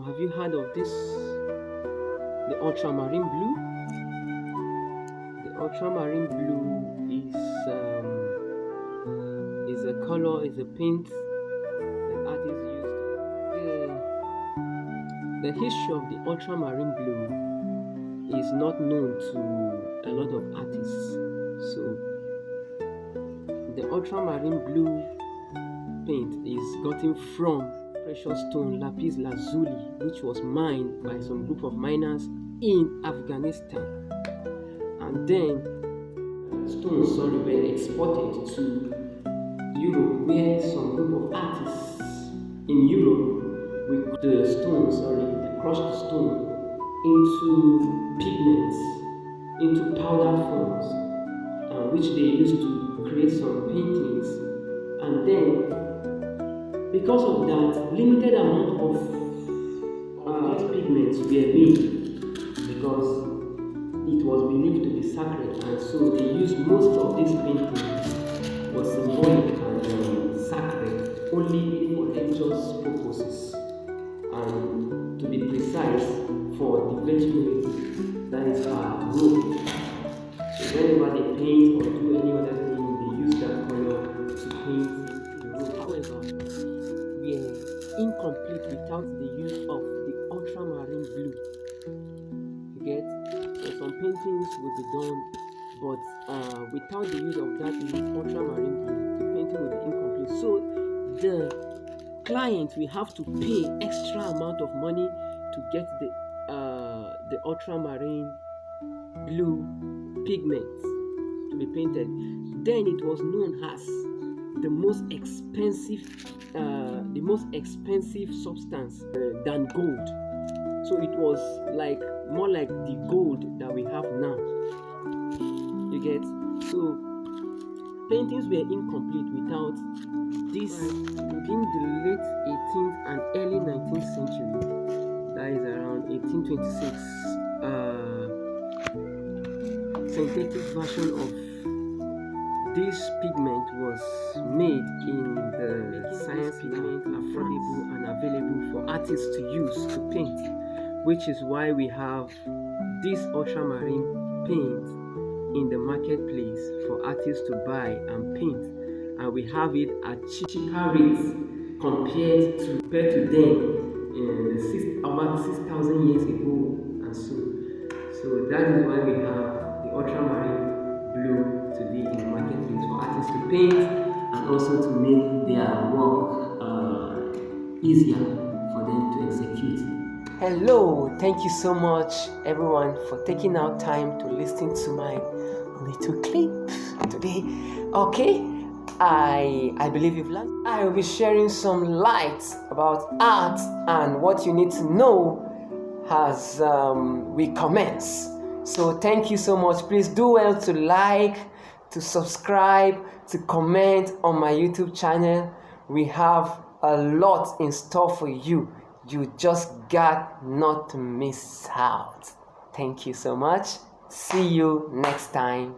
Have you heard of this? The ultramarine blue? The ultramarine blue is a color, is a paint that artists use. The history of the ultramarine blue is not known to a lot of artists. So the ultramarine blue paint is gotten from precious stone lapis lazuli, which was mined by some group of miners in Afghanistan, and then stones were exported to Europe, where some group of artists in Europe with the stones, they crushed the stone into pigments, into powder forms, which they used to create some paintings. And then, because of that, limited amount of these pigments were made, because it was believed to be sacred, and so they used most of these paintings was symbolic and sacred, only for religious purposes, and to be precise, for the Virgin Mary, that is her role. So whenever they paint or do any other thing, they use that color to paint the room. However, we are incomplete without the use of the ultramarine blue. You get? So some paintings will be done, but without the use of that ultramarine blue, the painting will be incomplete. So the client will have to pay extra amount of money to get the ultramarine blue pigment to be painted. Then it was known as the most expensive substance than gold. So it was more like the gold that we have now. You get? So paintings were incomplete without this. Within the late 18th and early 19th century, that is around 1826, synthetic version of this pigment was made in the science pigment, affordable and available for artists to use to paint, which is why we have this ultramarine paint in the marketplace for artists to buy and paint, and we have it at cheaper rates compared to them about 6,000 years ago, and so that is why we have the ultramarine blue today in the marketplace for artists to paint and also to make their work easier for them to execute. Hello, thank you so much everyone for taking out time to listen to my little clip today. Okay, I believe you've learned. I will be sharing some light about art and what you need to know as we commence. So thank you so much. Please do well to like, to subscribe, to comment on my YouTube channel. We have a lot in store for you. You just got not to miss out. Thank you so much. See you next time.